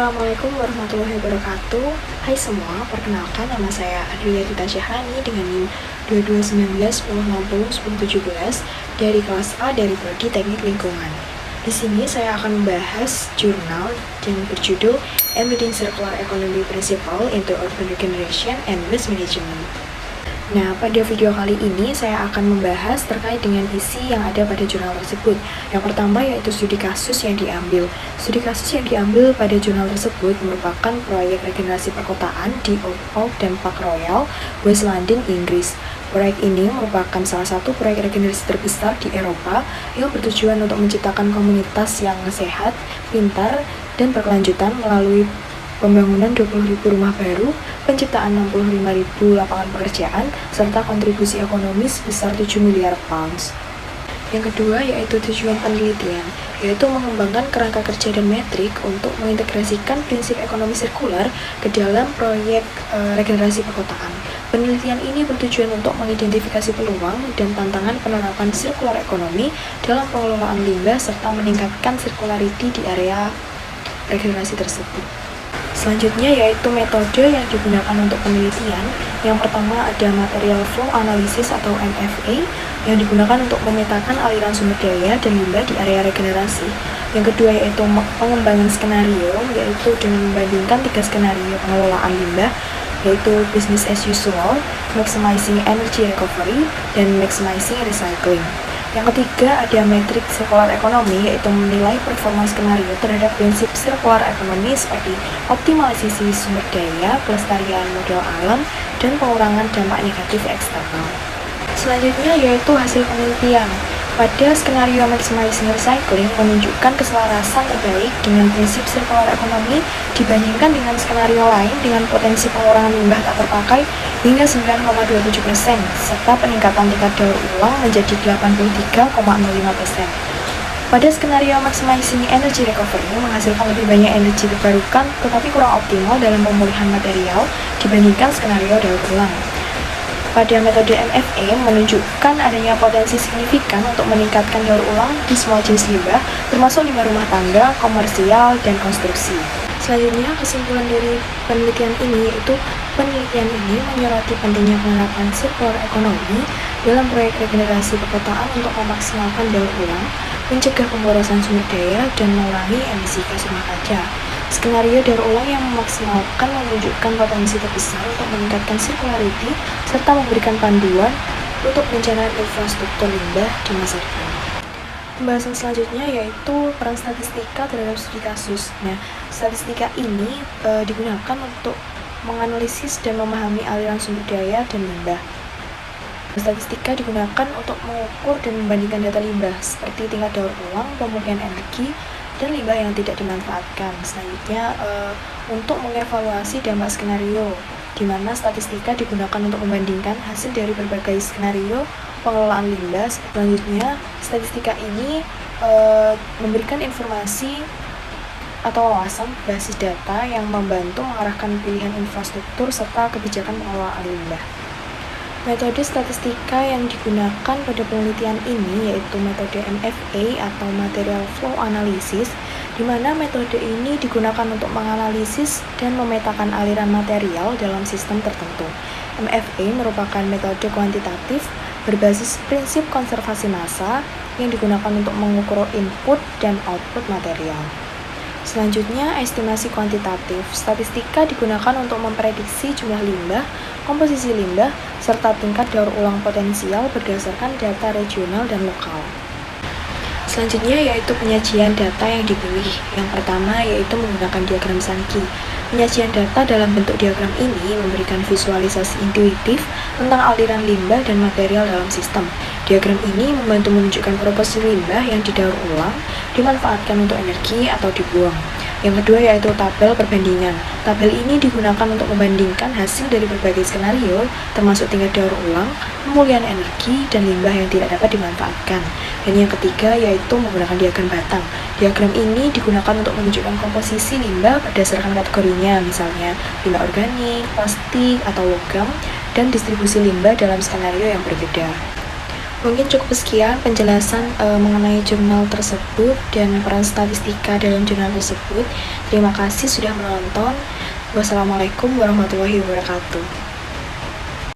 Assalamualaikum warahmatullahi wabarakatuh. Hai semua, perkenalkan nama saya Adria Dita Syahani dengan NIM 221910601017 dari kelas A dari Prodi Teknik Lingkungan. Di sini saya akan membahas jurnal yang berjudul Embedding Circular Economy Principle into Urban Regeneration and Waste Management. Nah, pada video kali ini saya akan membahas terkait dengan isi yang ada pada jurnal tersebut. Yang pertama yaitu studi kasus yang diambil. Studi kasus yang diambil pada jurnal tersebut merupakan proyek regenerasi perkotaan di Old Oak dan Park Royal, West London, Inggris. Proyek ini merupakan salah satu proyek regenerasi terbesar di Eropa yang bertujuan untuk menciptakan komunitas yang sehat, pintar, dan berkelanjutan melalui pembangunan 20.000 rumah baru, penciptaan 65.000 lapangan pekerjaan, serta kontribusi ekonomi sebesar 7 miliar pounds. Yang kedua yaitu tujuan penelitian, yaitu mengembangkan kerangka kerja dan metrik untuk mengintegrasikan prinsip ekonomi sirkular ke dalam proyek regenerasi perkotaan. Penelitian ini bertujuan untuk mengidentifikasi peluang dan tantangan penerapan sirkular ekonomi dalam pengelolaan limbah serta meningkatkan sirkularity di area regenerasi tersebut. Selanjutnya yaitu metode yang digunakan untuk penelitian. Yang pertama ada Material Flow Analysis atau MFA yang digunakan untuk memetakan aliran sumber daya dan limbah di area regenerasi. Yang kedua yaitu pengembangan skenario, yaitu dengan membandingkan 3 skenario pengelolaan limbah, yaitu Business as Usual, Maximizing Energy Recovery, dan Maximizing Recycling. Yang ketiga ada metrik circular economy, yaitu menilai performa skenario terhadap prinsip circular economy seperti optimalisasi sumber daya, pelestarian modal alam, dan pengurangan dampak negatif eksternal. Selanjutnya yaitu hasil penelitian. Pada skenario Maximizing Recycling menunjukkan keselarasan terbaik dengan prinsip circular economy dibandingkan dengan skenario lain dengan potensi pengurangan limbah tak terpakai hingga 9,27% serta peningkatan tingkat daur ulang menjadi 83,05%. Pada skenario Maximizing Energy Recovery menghasilkan lebih banyak energi terbarukan tetapi kurang optimal dalam pemulihan material dibandingkan skenario daur ulang. Pada metode MFA menunjukkan adanya potensi signifikan untuk meningkatkan daur ulang di semua jenis limbah, termasuk limbah rumah tangga, komersial, dan konstruksi. Selanjutnya, kesimpulan dari penelitian ini yaitu penelitian ini menyoroti pentingnya penerapan circular economy dalam proyek regenerasi perkotaan untuk memaksimalkan daur ulang, mencegah pemborosan sumber daya, dan mengurangi emisi gas rumah kaca. Skenario daur ulang yang memaksimalkan menunjukkan potensi terbesar untuk meningkatkan circularity serta memberikan panduan untuk perencanaan infrastruktur limbah di masa depan. Pembahasan selanjutnya yaitu peran statistika terhadap studi kasus. Nah, statistika ini digunakan untuk menganalisis dan memahami aliran sumber daya dan limbah. Statistika digunakan untuk mengukur dan membandingkan data limbah seperti tingkat daur ulang, pemulihan energi, dan limbah yang tidak dimanfaatkan. Selanjutnya untuk mengevaluasi dampak skenario, di mana statistika digunakan untuk membandingkan hasil dari berbagai skenario pengelolaan limbah. Selanjutnya statistika ini memberikan informasi atau wawasan basis data yang membantu mengarahkan pilihan infrastruktur serta kebijakan pengelolaan limbah. Metode statistika yang digunakan pada penelitian ini yaitu metode MFA atau Material Flow Analysis, di mana metode ini digunakan untuk menganalisis dan memetakan aliran material dalam sistem tertentu. MFA merupakan metode kuantitatif berbasis prinsip konservasi massa yang digunakan untuk mengukur input dan output material. Selanjutnya, estimasi kuantitatif. Statistika digunakan untuk memprediksi jumlah limbah, komposisi limbah, serta tingkat daur ulang potensial berdasarkan data regional dan lokal. Selanjutnya yaitu penyajian data yang dipilih. Yang pertama yaitu menggunakan diagram Sankey. Penyajian data dalam bentuk diagram ini memberikan visualisasi intuitif tentang aliran limbah dan material dalam sistem. Diagram ini membantu menunjukkan proporsi limbah yang didaur ulang, dimanfaatkan untuk energi atau dibuang. Yang kedua yaitu tabel perbandingan. Tabel ini digunakan untuk membandingkan hasil dari berbagai skenario, termasuk tingkat daur ulang, pemulihan energi, dan limbah yang tidak dapat dimanfaatkan. Dan yang ketiga yaitu menggunakan diagram batang. Diagram ini digunakan untuk menunjukkan komposisi limbah berdasarkan kategorinya, misalnya limbah organik, plastik, atau logam, dan distribusi limbah dalam skenario yang berbeda. Mungkin cukup sekian penjelasan mengenai jurnal tersebut dan peran statistika dalam jurnal tersebut. Terima kasih sudah menonton. Wassalamualaikum warahmatullahi wabarakatuh.